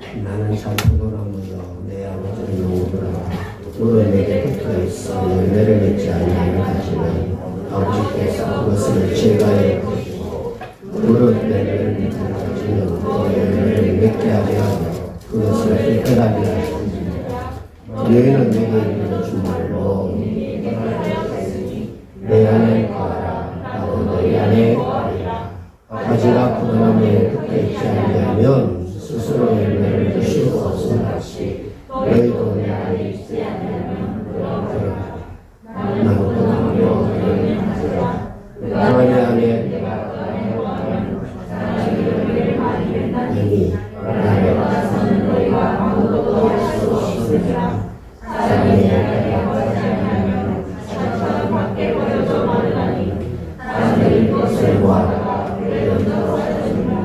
나는 참 포도나무여 내 아버지를 영으로라. 물은 내게 붙어 있어 열매를 맺지 아니하는 가지는 아버지께서 그것을 제거하여 주시고, 물은 열매를 맺는 가지는 그 열매를 맺게 하려 하며 그것을 깨끗하게 하십니다. 너희는 내게 이르는 주말로 내 안에 거하라. 나도 너희 안에 거하리라. 가지가 포도나무에 붙어 있지 아니하면 스스로 열매를 맺을 수 없음 같이 너희도 내 안에 있어야 하면 그러라. 나는 포도나무요 너희는 가지라. 내가 내 안에 아니 나를 봐서는 너희가 아무것도 할 수 없으리라. 사람이 나를 영하지 않으면 사람처럼 밖에 버려져 버리나니 사람들이 그것을 모아다가 내던져 버려줍니다.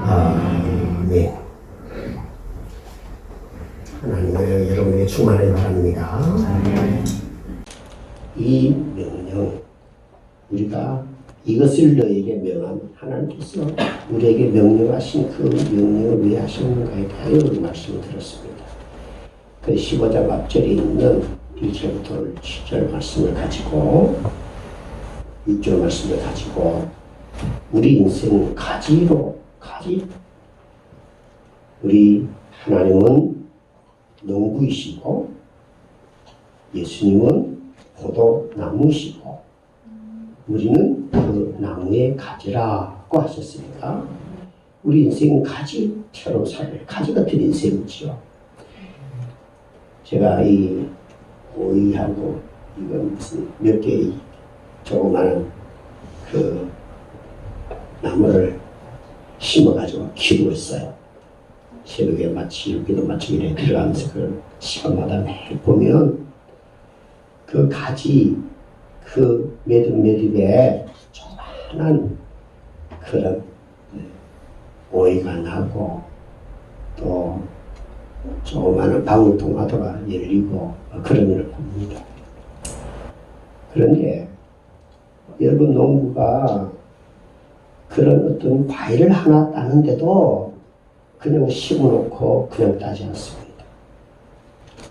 아멘. 하나님의 여러분에게 충만하기 바랍니다. 이 명령, 우리가 이것을 너에게 명한 하나님께서 우리에게 명령하신 그 명령을 왜 하셨는가에 대하여 우리 말씀을 들었습니다. 그 15장 앞절에 있는 1절부터 7절 말씀을 가지고 6절 말씀을 가지고 우리 인생 가지 우리 하나님은 농부이시고 예수님은 포도나무이시고 우리는 그 나무의 가지라고 하셨으니까 우리 인생은 가지처럼 살아요. 가지 같은 인생이죠. 제가 이 오이하고 이건 무슨 몇 개의 조그마한 그 나무를 심어가지고 기도했어요. 새벽에 마치 여기도 마치 이래 들어가면서 그 시간마다 매일 보면 그 가지 그 매듭에 조그만한 그런 오이가 나고 또 조그마한 방울토마토가 열리고 그런 걸 봅니다. 그런데 여러분 농부가 그런 어떤 과일을 하나 따는데도 그냥 심어놓고 그냥 따지 않습니다.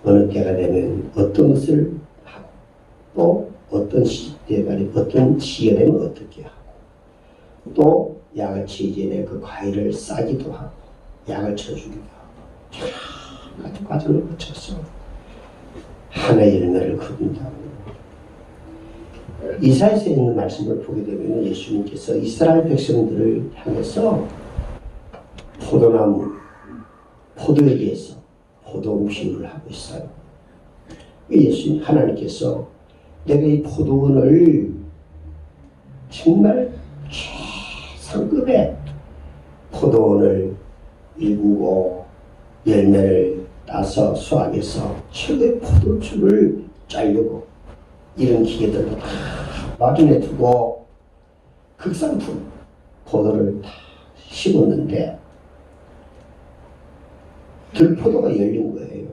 어느 때가 되면 어떤 것을 하고 또 어떤 시대가 되면 어떤 시기가 되면 어떻게 하고 또 약을 치기 전에 그 과일을 싸기도 하고 약을 쳐주기도 하고 참 과정을 거쳐서 하나의 열매를 거둔다고. 이사야서에 있는 말씀을 보게 되면 예수님께서 이스라엘 백성들을 향해서 포도나무, 포도에 대해서 포도 비유를 하고 있어요. 예수님 하나님께서 내가 이 포도원을 정말 최상급의 포도원을 일구고 열매를 따서 수확해서 최고의 포도주를 짜려고 이런 기계들도 다 마련해 두고 극상품 포도를 다 심었는데 들포도가 열린 거예요.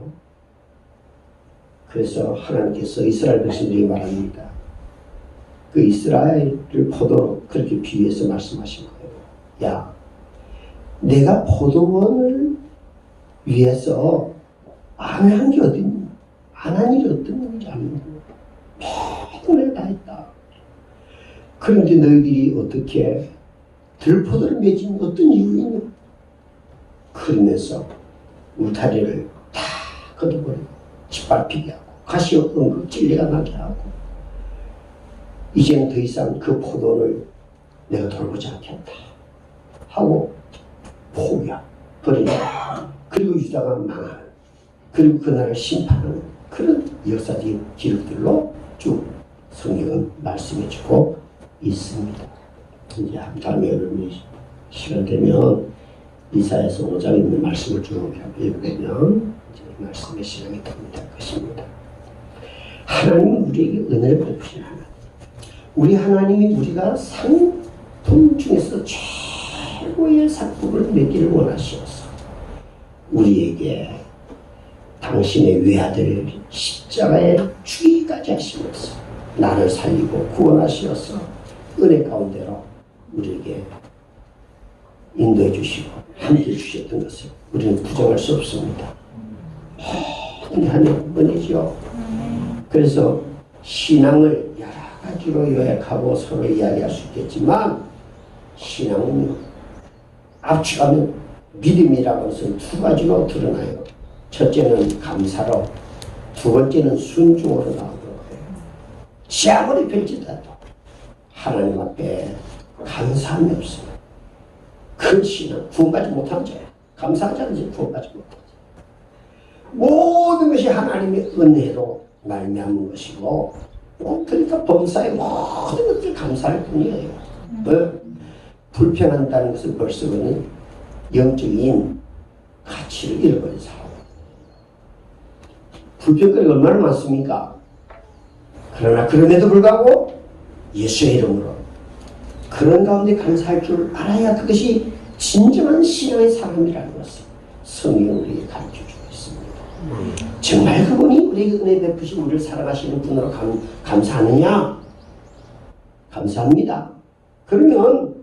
그래서 하나님께서 이스라엘 백성들에게 말합니다. 그 이스라엘을 포도로 그렇게 비유해서 말씀하신 거예요. 야, 내가 포도원을 위해서 안 한 게 어딨냐? 안 한 일이 어떤 건지 아는 거예요. 모두 내가 다 했다. 그런데 너희들이 어떻게 들포도를 맺은 어떤 이유이냐? 그러면서 울타리를 다 걷어버리고 짓밟히게 하고 가시옥 찔레가 나게 하고 이제는 더 이상 그 포도를 내가 돌보지 않겠다 하고 포기해버린다. 그리고 유다가 망하는, 그리고 그날을 심판하는 그런 역사적인 기록들로 쭉 성경은 말씀해주고 있습니다. 이제 다음에 여러분이 시간 되면 이사야서 5장에 있는 말씀을 쭉 읽으면 이제 말씀의 시간이 됩니다. 것입니다. 하나님은 우리에게 은혜를 베푸신 하나님. 우리 하나님이 우리가 상품 중에서 최고의 상품을 맺기를 원하시어서 우리에게 당신의 외아들을 십자가에 죽이기까지 하시면서 나를 살리고 구원하시어서 은혜 가운데로 우리에게 인도해 주시고 함께 주셨던 것을 우리는 부정할 수 없습니다. 하나님의 은혜죠. 그래서 신앙을 여러 가지로 요약하고 서로 이야기할 수 있겠지만 신앙은 압축하면 믿음이라는 것은 두 가지로 드러나요. 첫째는 감사로, 두 번째는 순종으로 나오는 거예요. 시아무리 펼치다도 하나님 앞에 감사함이 없으면 그 신앙 구원받지 못한 자야. 감사하지 않으면 구원받지 못하지. 모든 것이 하나님의 은혜로 말미암은 것이고, 그러니까 범사의 모든 것을 감사할 뿐이에요. 불평한다는 것은 벌써 그는 영적인 가치를 잃어버린 사람. 불평거리가 얼마나 많습니까? 그러나 그럼에도 불구하고 예수의 이름으로 그런 가운데 감사할 줄 알아야 그것이 진정한 신앙의 사람이라는 것을 성경이 우리에게 가르쳐주고 있습니다. 정말 그분이 우리에게 은혜 베푸신 우리를 사랑하시는 분으로 감사하느냐? 감사합니다. 그러면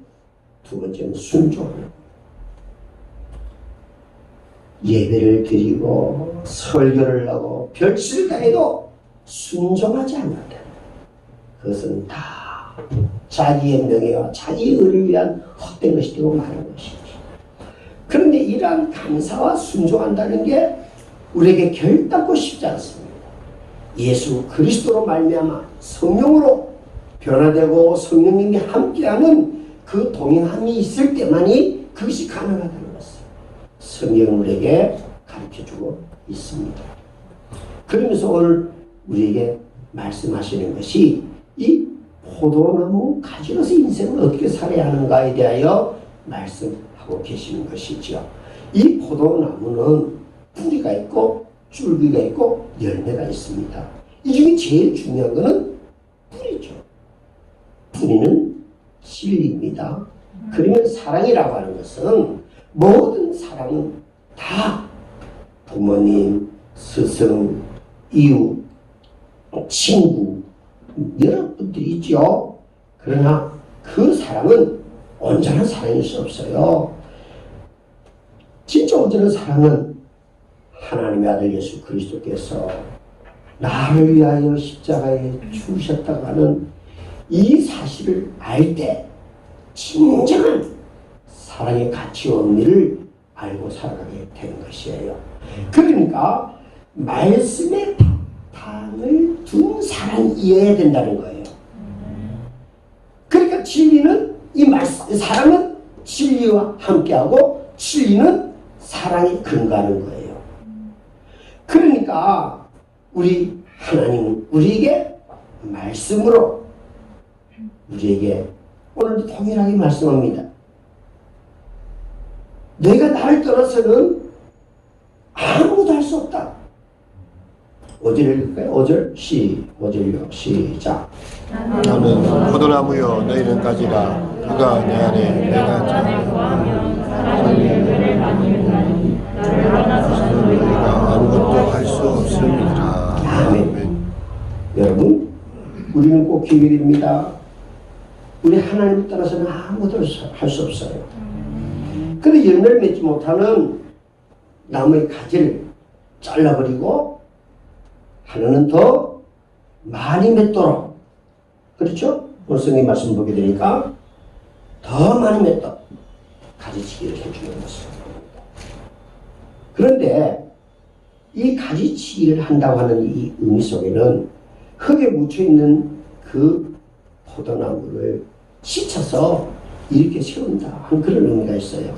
두 번째는 순종. 예배를 드리고 설교를 하고 별짓을 다해도 순종하지 않는다. 그것은 다 자기의 명예와 자기의 의를 위한 헛된 것이 되고 마는 것이지. 그런데 이러한 감사와 순종한다는 게 우리에게 결단코 쉽지 않습니다. 예수 그리스도로 말미암아 성령으로 변화되고 성령님이 함께하는 그 동행함이 있을 때만이 그것이 가능하다는 것을 성경은 우리에게 가르쳐주고 있습니다. 그러면서 오늘 우리에게 말씀하시는 것이 이 포도나무 가지로서 인생을 어떻게 살아야 하는가에 대하여 말씀하고 계시는 것이죠. 이 포도나무는 뿌리가 있고 줄기가 있고 열매가 있습니다. 이 중에 제일 중요한 것은 뿌리죠. 뿌리는 진리입니다. 그러면 사랑이라고 하는 것은 모든 사랑은 다 부모님, 스승, 이웃, 친구 여러 분들이 있죠. 그러나 그 사랑은 온전한 사랑일 수 없어요. 진짜 온전한 사랑은 하나님의 아들 예수 그리스도께서 나를 위하여 십자가에 죽으셨다고 하는 이 사실을 알 때 진정한 사랑의 가치와 의미를 알고 살아가게 되는 것이에요. 그러니까 말씀에 바탕을 둔 사랑이어야 된다는 거예요. 그러니까 진리는 이 말씀, 사랑은 진리와 함께하고 진리는 사랑에 근거하는 거예요. 그러니까 우리 하나님은 우리에게 말씀으로 우리에게 오늘도 동일하게 말씀합니다. 내가 나를 떠나서는 아무것도 할 수 없다. 5절 읽을까요? 5절? 5절요. 시작. 나는 포도나무여 너희는 가지라. 그가 내 안에 내가 사랑의 열매를 많이 나를 떠나서는 너희가 아무것도 할 수 없습니다. 아멘. 여러분, 우리는 꼭 기억해야 됩니다. 우리 하나님을 따라서는 아무것도 할 수 없어요. 그런데 열매를 맺지 못하는 나무의 가지를 잘라버리고 하나는 더 많이 맺도록, 그렇죠? 오늘 성경 말씀 보게 되니까 더 많이 맺도록 가지치기를 해주는 것입니다. 그런데 이 가지치기를 한다고 하는 이 의미 속에는 흙에 묻혀있는 그 포도나무를 씻어서 이렇게 세운다 하는 그런 의미가 있어요.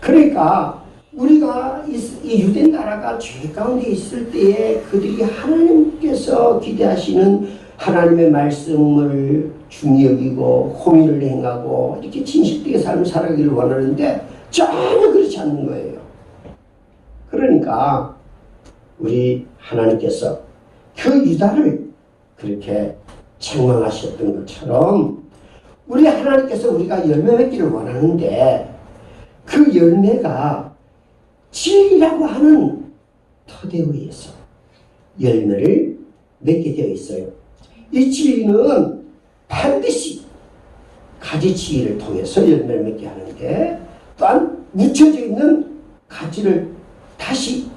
그러니까 우리가 이 유대 나라가 죄 가운데 있을 때에 그들이 하나님께서 기대하시는 하나님의 말씀을 중히 여기고 공의를 행하고 이렇게 진실되게 삶을 살아가기를 원하는데 전혀 그렇지 않는 거예요. 그러니까 우리 하나님께서 그 유다를 그렇게 책망하셨던 것처럼 우리 하나님께서 우리가 열매 맺기를 원하는데 그 열매가 진리라고 하는 토대에 의해서 열매를 맺게 되어 있어요. 이 진리는 반드시 가지치기를 통해서 열매를 맺게 하는데 또한 묻혀져 있는 가지를 다시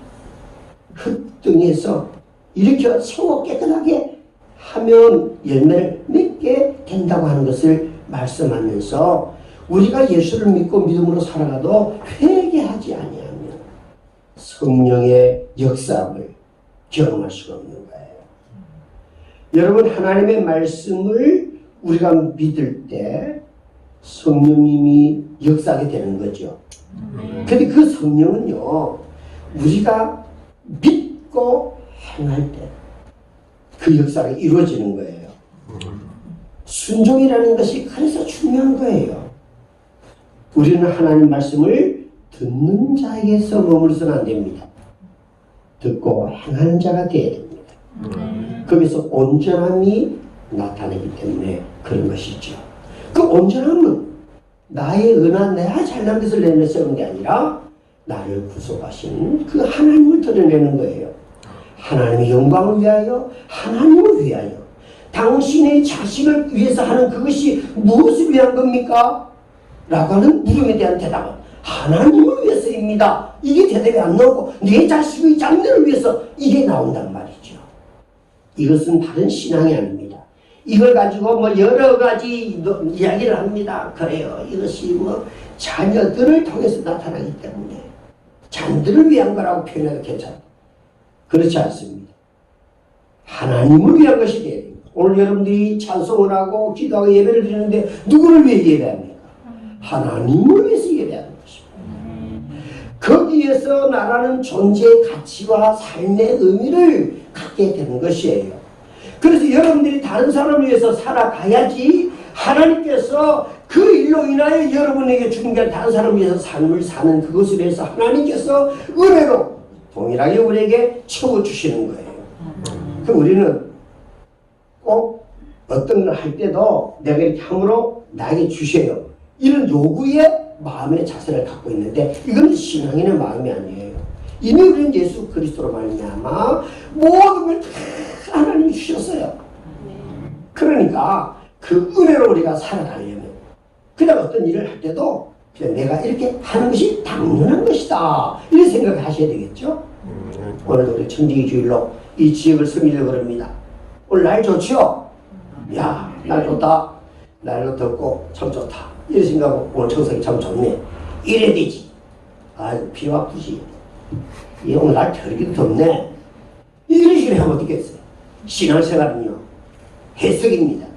흙등에서 일으켜 세워 깨끗하게 하면 열매를 맺게 된다고 하는 것을 말씀하면서 우리가 예수를 믿고 믿음으로 살아가도 회개하지 아니하면 성령의 역사함을 경험할 수가 없는 거예요. 여러분, 하나님의 말씀을 우리가 믿을 때 성령님이 역사하게 되는 거죠. 근데 그 성령은요, 우리가 믿고 행할 때 그 역사가 이루어지는 거예요. 순종이라는 것이 그래서 중요한 거예요. 우리는 하나님 말씀을 듣는 자에게서 머물러서는 안 됩니다. 듣고 행하는 자가 되어야 됩니다. 거기서 온전함이 나타나기 때문에 그런 것이죠. 그 온전함은 나의 은한 내가 잘난 것을 내세우는 게 아니라 나를 구속하신 그 하나님을 드러내는 거예요. 하나님의 영광을 위하여, 하나님을 위하여, 당신의 자식을 위해서 하는 그것이 무엇을 위한 겁니까? 라고 하는 물음에 대한 대답은 하나님을 위해서입니다. 이게 대답이 안 나오고 내 자식의 장래를 위해서 이게 나온단 말이죠. 이것은 다른 신앙이 아닙니다. 이걸 가지고 뭐 여러 가지 이야기를 합니다. 그래요. 이것이 뭐 자녀들을 통해서 나타나기 때문에 자녀들을 위한 거라고 표현해도 괜찮아요. 그렇지 않습니다. 하나님을 위한 것이 돼야 됩니다. 오늘 여러분들이 찬송을 하고 기도하고 예배를 드리는데 누구를 위해 예배합니까? 하나님을 위해서 예배하는 것입니다. 거기에서 나라는 존재의 가치와 삶의 의미를 갖게 되는 것이에요. 그래서 여러분들이 다른 사람을 위해서 살아가야지 하나님께서 그 일로 인하여 여러분에게 주는 게 다른 사람을 위해서 삶을 사는 그것을 위해서 하나님께서 은혜로 동일하게 우리에게 채워주시는 거예요. 그럼 우리는 꼭 어떤 걸 할 때도 내가 이렇게 함으로 나에게 주세요. 이런 요구의 마음의 자세를 갖고 있는데 이건 신앙인의 마음이 아니에요. 이미 우리는 예수 그리스도로 말미암아 모든 걸 다 하나님이 주셨어요. 그러니까 그 은혜로 우리가 살아가려면 그냥 어떤 일을 할 때도 그냥 내가 이렇게 하는 것이 당연한 것이다. 이런 생각을 하셔야 되겠죠. 오늘도 우리 청지기 주일로 이 지역을 섬기려고 합니다. 오늘 날 좋죠? 야, 날 좋다. 날도 덥고 참 좋다. 이런 생각하고 오늘 청소기 참 좋네. 이래야 되지. 아, 비 아프지. 오늘 날 더럽게 덥네. 이런 식으로 하면 어떻겠어요? 신앙생활은요, 해석입니다.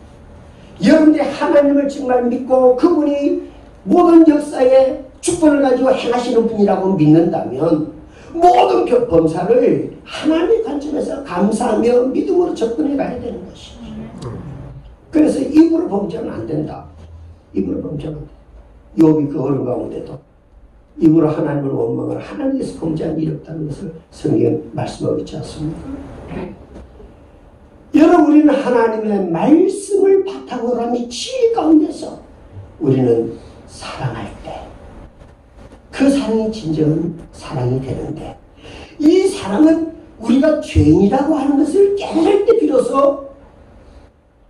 여러분들이 하나님을 정말 믿고 그분이 모든 역사에 축복을 가지고 행하시는 분이라고 믿는다면 모든 범사를 하나님의 관점에서 감사하며 믿음으로 접근해 가야 되는 것이죠. 그래서 입으로 범죄하면 안 된다. 입으로 범죄하면 안 돼. 욥이 그 어려운 가운데도 입으로 하나님을 원망을 하나님께서 범죄한 일이 없다는 것을 성경에 말씀하고 있지 않습니까? 여러분, 우리는 하나님의 말씀을 바탕으로 한 이 진리 가운데서 우리는 사랑할 때 그 사랑이 진정한 사랑이 되는데 이 사랑은 우리가 죄인이라고 하는 것을 깨달을 때 비로소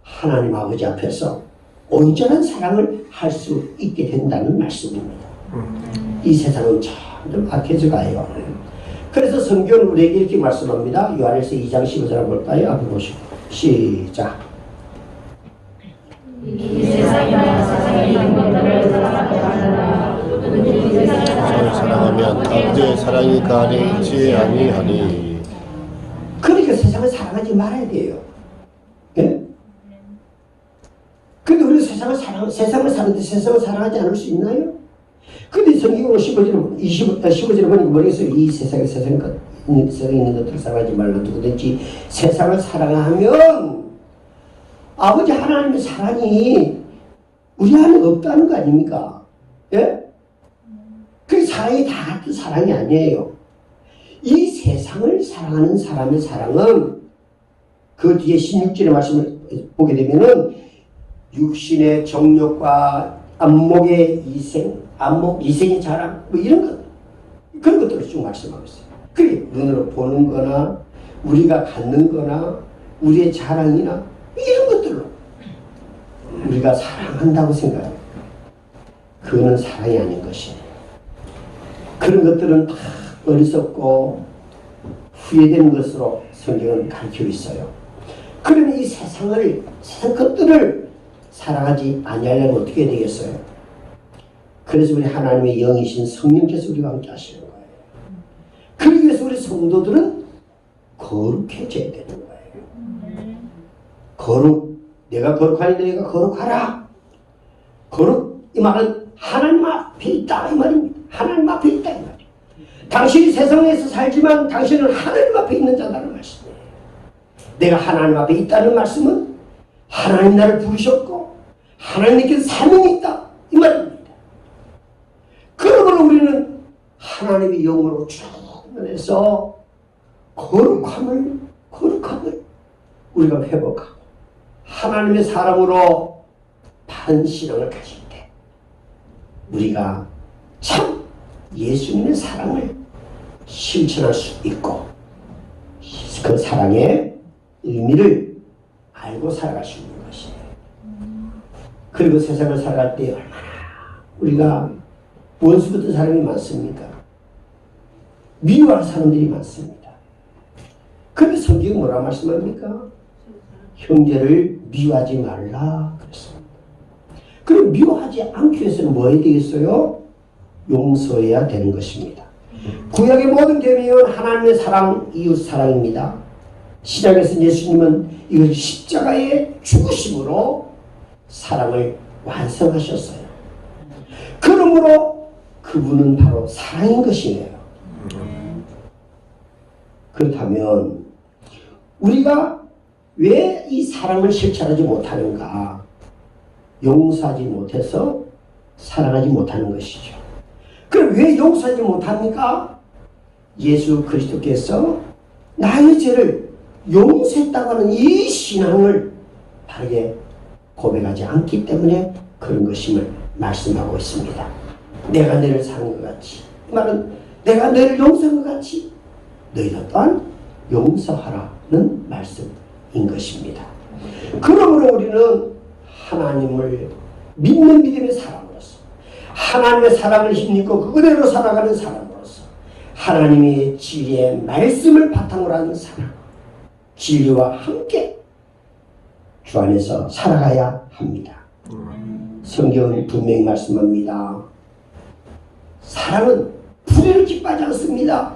하나님 아버지 앞에서 온전한 사랑을 할 수 있게 된다는 말씀입니다. 이 세상은 점점 악해져 가요. 그래서 성경은 우리에게 이렇게 말씀합니다. 요한일서 2장 15절 한번 볼까요? 앞에 보시고 시작. 이 세상이나 세상에 있는 것들을 사랑하라. 누구든지 세상을 사랑하면 아버지의 사랑이 그 안에 있지 아니하니. 그러니까 세상을 사랑하지 말아야 돼요. 예? 근데 우리 세상을 사는데 세상을 사랑하지 않을 수 있나요? 근데 성경으로 15절에 보니까 뭐겠어요? 이 세상에 세상에 있는 것들을 사랑하지 말라. 누구든지 세상을 사랑하면 아버지 하나님의 사랑이 우리 안에 없다는 거 아닙니까? 예? 그 사랑이 다 같은 사랑이 아니에요. 이 세상을 사랑하는 사람의 사랑은 그 뒤에 16절의 말씀을 보게 되면은 육신의 정욕과 안목의 이생의 자랑 뭐 이런 것 그런 것들을 쭉 말씀하고 있어요. 그게 눈으로 보는 거나 우리가 갖는 거나 우리의 자랑이나 이런 것들로 우리가 사랑한다고 생각해요. 그거는 사랑이 아닌 것이에요. 그런 것들은 다 어리석고 후회되는 것으로 성경은 가르치고 있어요. 그러면 이 세상 것들을 살아가지 아니하려면 어떻게 되겠어요? 그래서 우리 하나님의 영이신 성령께서 우리와 함께 하시는 거예요. 그러기 위해서 우리 성도들은 거룩해져야 되는 거예요. 내가 거룩하니 너희가 거룩하라. 거룩, 이 말은 하나님 앞에 있다 이 말입니다. 하나님 앞에 있다 이 말이에요. 당신이 세상에서 살지만 당신은 하나님 앞에 있는 자라는 말씀이에요. 내가 하나님 앞에 있다는 말씀은 하나님 나를 부르셨고 하나님께서 사명이 있다 이 말입니다. 그러므로 우리는 하나님의 영으로 충만해서 거룩함을 우리가 회복하고 하나님의 사람으로 바른 신앙을 가질 때 우리가 참 예수님의 사랑을 실천할 수 있고 그 사랑의 의미를 알고 살아갈 수 있는 것이에요. 그리고 세상을 살아갈 때 얼마나 우리가 원수 같은 사람이 많습니까? 미워할 사람들이 많습니다. 그런데 성경이 뭐라 말씀합니까? 형제를 미워하지 말라 그랬습니다. 그럼 미워하지 않기 위해서는 뭐 해야 되겠어요? 용서해야 되는 것입니다. 구약의 모든 계명은 하나님의 사랑, 이웃 사랑입니다. 신약에서 예수님은 이것을 십자가의 죽으심으로 사랑을 완성하셨어요. 그러므로 그분은 바로 사랑인 것이에요. 그렇다면 우리가 왜 이 사랑을 실천하지 못하는가? 용서하지 못해서 사랑하지 못하는 것이죠. 그럼 왜 용서하지 못합니까? 예수 그리스도께서 나의 죄를 용서했다고 하는 이 신앙을 바르게 고백하지 않기 때문에 그런 것임을 말씀하고 있습니다. 내가 너를 사랑한 것 같이, 이 말은 내가 너를 용서한 것 같이 너희도 또한 용서하라는 말씀인 것입니다. 그러므로 우리는 하나님을 믿는 믿음의 사람으로서 하나님의 사랑을 힘입고 그대로 살아가는 사람으로서 하나님의 진리의 말씀을 바탕으로 하는 사람, 진리와 함께 주 안에서 살아가야 합니다. 성경은 분명히 말씀합니다. 사랑은 불의를 기뻐하지 않습니다.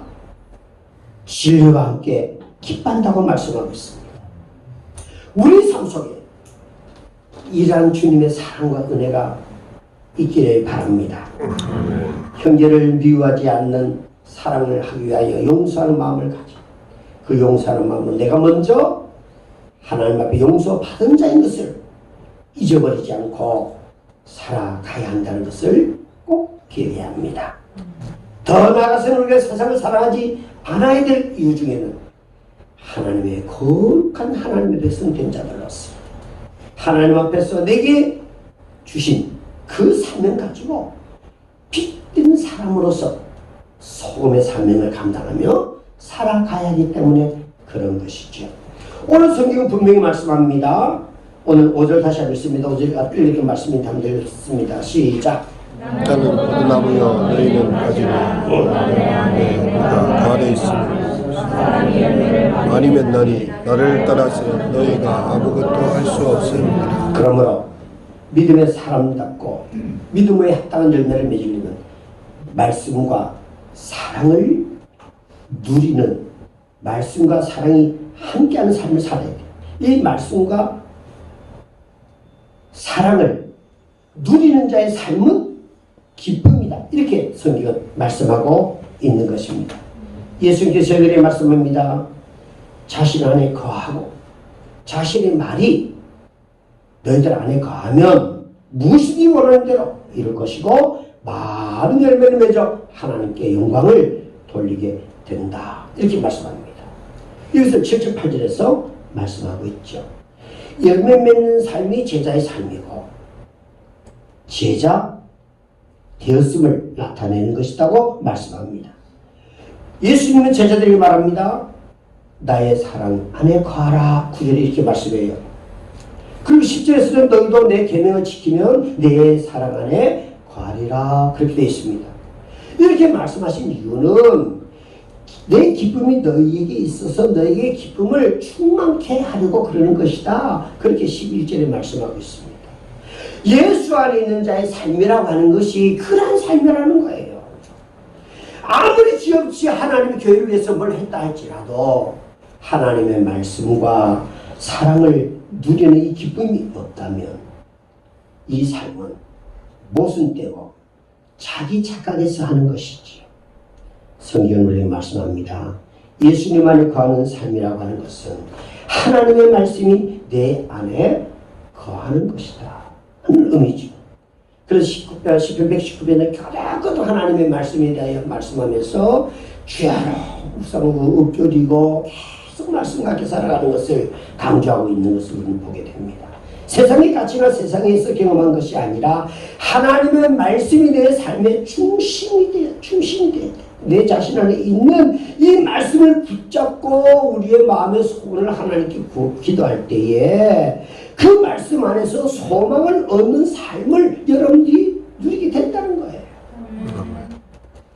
진리와 함께 기뻐한다고 말씀하고 있습니다. 우리 삶 속에 이러한 주님의 사랑과 은혜가 있기를 바랍니다. 형제를 미워하지 않는 사랑을 하기 위하여 용서하는 마음을 가지고 그 용서하는 마음은 내가 먼저 하나님 앞에 용서받은 자인 것을 잊어버리지 않고 살아가야 한다는 것을 꼭 기억해야 합니다. 더 나아가서는 우리가 세상을 사랑하지 않아야 될 이유 중에는 하나님의 거룩한 하나님의 백성된 자들로서 하나님 앞에서 내게 주신 그 사명 가지고 빛든 사람으로서 소금의 사명을 감당하며 살아가야 하기 때문에 그런 것이죠. 오늘 성경은 분명히 말씀합니다. 오늘 5절 다시 하겠습니다. 5절 앞에 이렇게 말씀이 담겨있습니다. 시작. 나는 포도나무여 너희는 가지고 내가 가래 있으니 아니면 나를 따라서 너희가 아무것도 할 수 없으니라. 그러므로 믿음의 사람답고 믿음에 합당한 열매를 맺으려면 말씀과 사랑을 누리는, 말씀과 사랑이 함께하는 삶을 살아야 돼요. 이 말씀과 사랑을 누리는 자의 삶은 기쁨이다. 이렇게 성경은 말씀하고 있는 것입니다. 예수님께서 저희들에게 말씀합니다. 자신 안에 거하고 자신의 말이 너희들 안에 거하면 무엇이든지 원하는 대로 이룰 것이고 많은 열매를 맺어 하나님께 영광을 돌리게 된다. 이렇게 말씀합니다. 여기서 7절 8절에서 말씀하고 있죠. 열매 맺는 삶이 제자의 삶이고 제자 되었음을 나타내는 것이라고 말씀합니다. 예수님은 제자들에게 말합니다. 나의 사랑 안에 거하라. 9절에 이렇게 말씀해요. 그리고 10절에서는 너희도 내 계명을 지키면 내 사랑 안에 거하리라. 그렇게 되어 있습니다. 이렇게 말씀하신 이유는 내 기쁨이 너희에게 있어서 너희에게 기쁨을 충만케 하려고 그러는 것이다. 그렇게 11절에 말씀하고 있습니다. 예수 안에 있는 자의 삶이라고 하는 것이 그러한 삶이라는 거예요. 아무리 지없이 하나님의 교회를 위해서 뭘 했다 할지라도 하나님의 말씀과 사랑을 누리는 이 기쁨이 없다면 이 삶은 모순되고 자기 착각에서 하는 것이지요. 성경은 우리에게 말씀합니다. 예수님 안에 거하는 삶이라고 하는 것은 하나님의 말씀이 내 안에 거하는 것이다 하는 의미죠. 그래서 시편 119편에 그도 하나님의 말씀에 대하여 말씀하면서 주야로 우상고 읊조리고 계속 말씀 갖게 살아가는 것을 강조하고 있는 것을 우리는 보게 됩니다. 세상의 가치가 세상에서 경험한 것이 아니라 하나님의 말씀이 내 삶의 중심이 돼야 돼. 내 자신 안에 있는 이 말씀을 붙잡고 우리의 마음의 소원을 하나님께 기도할 때에 그 말씀 안에서 소망을 얻는 삶을 여러분들이 누리게 된다는 거예요.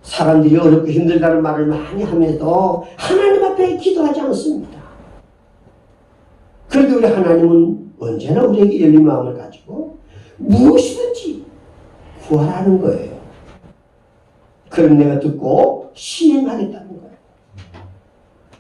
사람들이 어렵고 힘들다는 말을 많이 함에도 하나님 앞에 기도하지 않습니다. 그런데 우리 하나님은 언제나 우리에게 열린 마음을 가지고 무엇이든지 구하라는 거예요. 그럼 내가 듣고 시행하겠다는 거예요.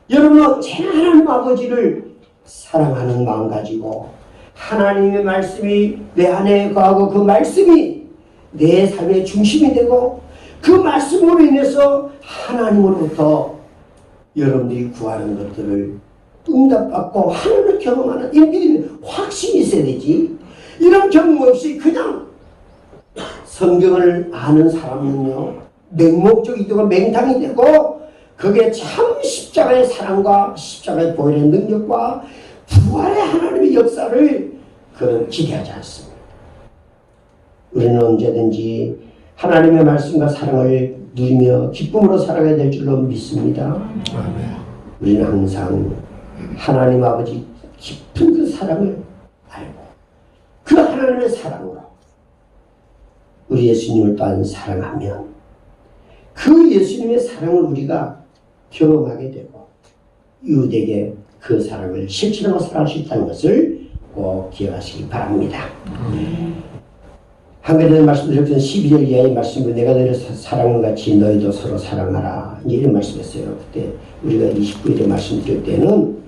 여러분 언제나 하나님 아버지를 사랑하는 마음 가지고 하나님의 말씀이 내 안에 거하고 그 말씀이 내 삶의 중심이 되고 그 말씀으로 인해서 하나님으로부터 여러분들이 구하는 것들을 응답받고 하나님을 경험하는 인들이 확신이 있어야 되지. 이런 경험 없이 그냥 성경을 아는 사람은요 맹목적이고 맹탕이 되고 그게 참 십자가의 사랑과 십자가의 보혈의 능력과 부활의 하나님의 역사를 그는 기대하지 않습니다. 우리는 언제든지 하나님의 말씀과 사랑을 누리며 기쁨으로 살아가야 될 줄로 믿습니다. 우리는 항상 하나님 아버지 깊은 그 사랑을 알고 그 하나님의 사랑으로 우리 예수님을 또한 사랑하면 그 예수님의 사랑을 우리가 경험하게 되고 이웃에게 그 사랑을 실천하고 살아갈 수 있다는 것을 꼭 기억하시기 바랍니다. 한 가지 말씀드렸던 12절 이하의 말씀을 내가 너희를 사랑한 같이 너희도 서로 사랑하라 이런 말씀했어요. 그때 우리가 29일에 말씀드릴 때는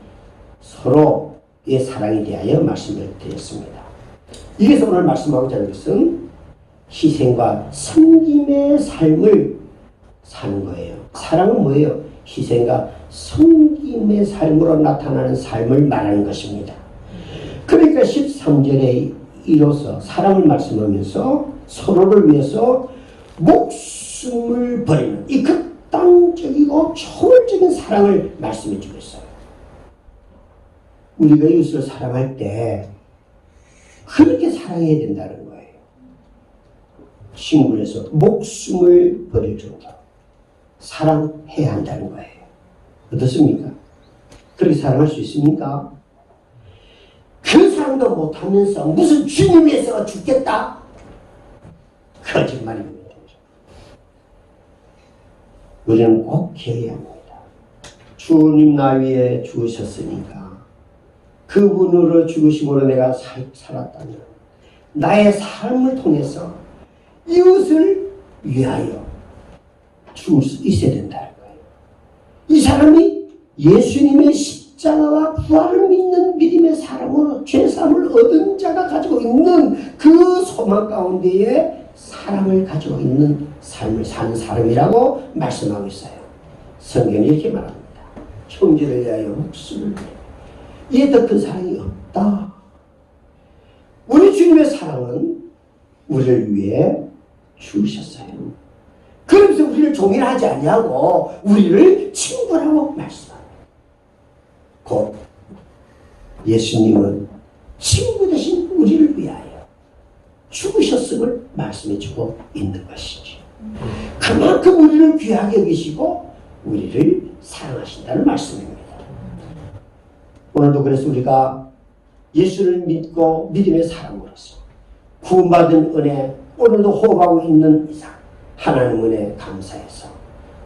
서로의 사랑에 대하여 말씀을 드렸습니다. 여기서 오늘 말씀하고자 하는 것은 희생과 섬김의 삶을 사는 거예요. 사랑은 뭐예요? 희생과 섬김의 삶으로 나타나는 삶을 말하는 것입니다. 그러니까 13절에 이로써 사랑을 말씀하면서 서로를 위해서 목숨을 버리는 이 극단적이고 초월적인 사랑을 말씀해 주고 있어요. 우리가 이웃을 사랑할 때 그렇게 사랑해야 된다는 거예요. 신구에서 목숨을 버릴 정도 사랑해야 한다는 거예요. 어떻습니까? 그렇게 사랑할 수 있습니까? 그 사랑도 못하면서 무슨 주님 위해서 죽겠다? 거짓말입니다. 우리는 꼭 기억해야 합니다. 주님 나 위에 죽으셨으니까 그분으로 죽으심으로 내가 살았다면 나의 삶을 통해서 이웃을 위하여 죽을 수 있어야 된다는 거예요. 이 사람이 예수님의 십자가와 부활을 믿는 믿음의 사람으로 죄사함을 얻은 자가 가지고 있는 그 소망 가운데에 사랑을 가지고 있는 삶을 사는 사람이라고 말씀하고 있어요. 성경이 이렇게 말합니다. 형제를 위하여 목숨을 이에 더 큰 사랑이 없다. 우리 주님의 사랑은 우리를 위해 죽으셨어요. 그러면서 우리를 종일하지 아니하고 우리를 친구라고 말씀합니다. 곧 예수님은 친구 대신 우리를 위하여 죽으셨음을 말씀해주고 있는 것이죠. 그만큼 우리를 귀하게 여기시고 우리를 사랑하신다는 말씀입니다. 오늘도 그래서 우리가 예수를 믿고 믿음의 사람으로서 구원받은 은혜 오늘도 호흡하고 있는 이상 하나님 은혜 감사해서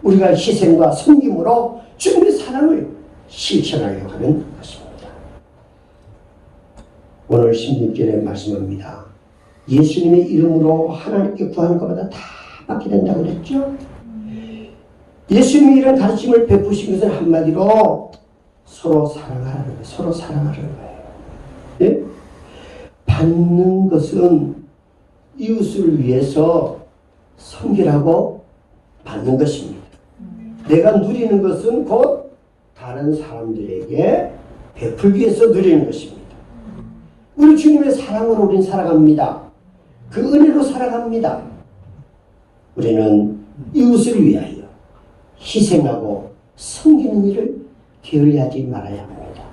우리가 희생과 섬김으로 주님의 사랑을 실천하려고 하는 것입니다. 오늘 16절에 말씀합니다. 예수님의 이름으로 하나님께 구하는 것보다 다 받게 된다고 그랬죠. 예수님이 이런 가르침을 베푸신 것은 한마디로 서로 사랑하라는 거예요. 서로 사랑하라는 거예요. 예? 받는 것은 이웃을 위해서 섬기라고 받는 것입니다. 내가 누리는 것은 곧 다른 사람들에게 베풀기 위해서 누리는 것입니다. 우리 주님의 사랑으로 우리는 살아갑니다. 그 은혜로 살아갑니다. 우리는 이웃을 위하여 희생하고 섬기는 일을 게을리하지 말아야 합니다.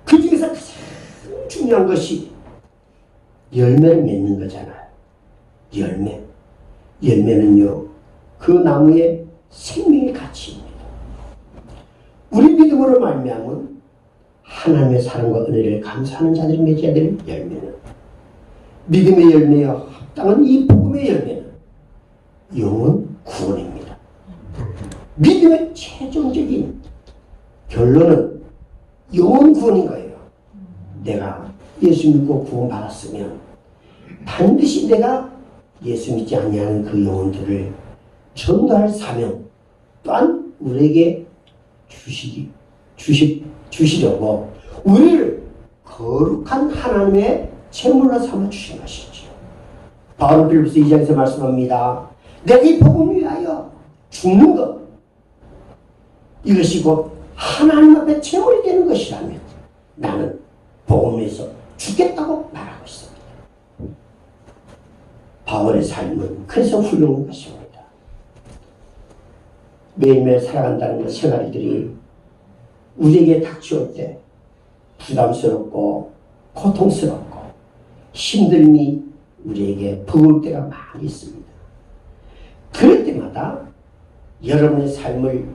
그 중에서 가장 중요한 것이 열매를 맺는 거잖아요. 열매. 열매는요, 그 나무의 생명의 가치입니다. 우리 믿음으로 말미암은 하나님의 사랑과 은혜를 감사하는 자들이 맺어야 될 열매는, 믿음의 열매와 합당한 이 복음의 열매는 영혼 구원입니다. 믿음의 최종적인 결론은 영혼 구원인 거예요. 내가 예수 믿고 구원 받았으면 반드시 내가 예수 믿지 아니하는 그 영혼들을 전도할 사명 또한 우리에게 주시려고 우리를 거룩한 하나님의 제물로 삼아 주신 것이죠. 바울은 빌립보서 2장에서 말씀합니다. 내가 이 복음을 위하여 죽는 것, 이것이 곧 하나님 앞에 제물이 되는 것이라면 나는 복음에서 죽겠다고 말하고 있습니다. 바울의 삶은 그래서 훌륭한 것입니다. 매일매일 살아간다는 것, 생활들이 우리에게 닥쳐올 때 부담스럽고 고통스럽고 힘듦이 우리에게 버거울 때가 많이 있습니다. 그럴 때마다 여러분의 삶을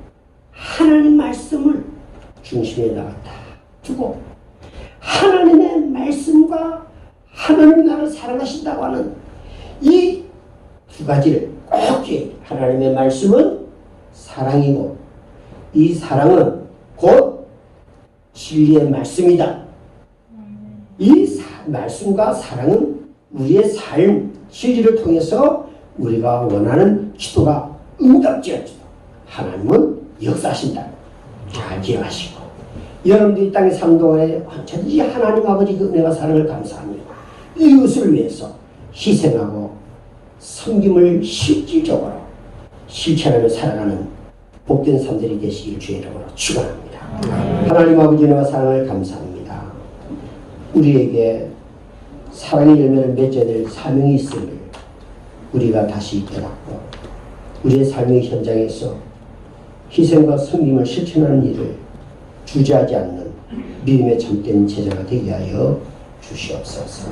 하나님 말씀을 중심에다가 다 두고 하나님의 말씀과 하나님 나를 사랑하신다고 하는 이 두 가지를 꼭 기억해요. 하나님의 말씀은 사랑이고 이 사랑은 곧 진리의 말씀이다. 이 말씀과 사랑은 우리의 삶, 진리를 통해서 우리가 원하는 기도가 응답지어지고 하나님은 역사하신다. 잘 기억하시고 여러분들이 이 땅에 삶 동안에 언제든지 하나님 아버지 그 은혜와 사랑을 감사하며 이웃을 위해서 희생하고 섬김을 실질적으로 실천하며 살아가는 복된 삶들이 되시길 주의 이름으로 축원합니다. 하나님 아버지 은혜와 사랑을 감사합니다. 우리에게 사랑의 열매를 맺어야 될 사명이 있음을 우리가 다시 깨닫고 우리의 삶의 현장에서 희생과 섬김을 실천하는 일을 주저하지 않는 믿음의 참된 제자가 되게 하여 주시옵소서.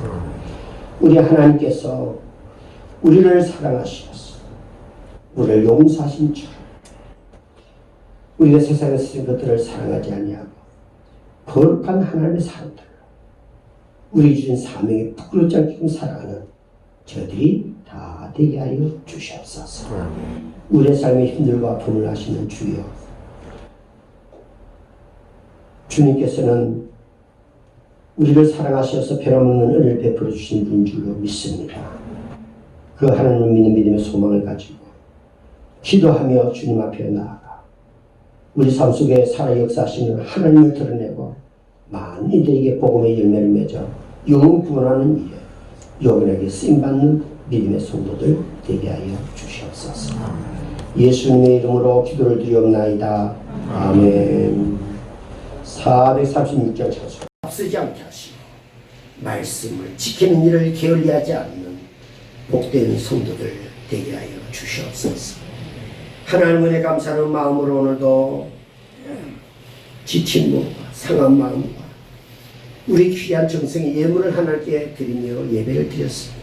우리 하나님께서 우리를 사랑하시어서 우리를 용서하신 줄 우리가 세상에서 쓰는 것들을 사랑하지 아니하고 거룩한 하나님의 사람들 우리 주신 사명에 부끄럽지 않게 살아가는 저들이 다 되게 하여 주시옵소서. 우리의 삶의 힘들과 아픔을 아시는 주여, 주님께서는 우리를 사랑하셔서 변함없는 은혜를 베풀어 주신 분인 줄로 믿습니다. 그 하나님을 믿는 믿음의 소망을 가지고 기도하며 주님 앞에 나아가 우리 삶 속에 살아 역사하시는 하나님을 드러내고 많은 이들에게 복음의 열매를 맺어 영혼 구원하는 일에 영원하게 쓰임받는 믿음의 성도들 되게 하여 주시옵소서. 예수님의 이름으로 기도를 드리옵나이다. 아멘. 436장 찬송. 앞서지 않게 하시고 말씀을 지키는 일을 게을리하지 않는 복된 성도들 되게 하여 주시옵소서. 하나님 은혜 감사하는 마음으로 오늘도 지친 몸과 상한 마음과 우리 귀한 정성의 예물을 하나님께 드리며 예배를 드렸습니다.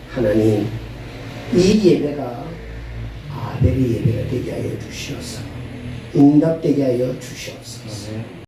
하나님, 이 예배가 아벨의 예배가 되게 하여 주시옵소서. 응답되게 하여 주시옵소서.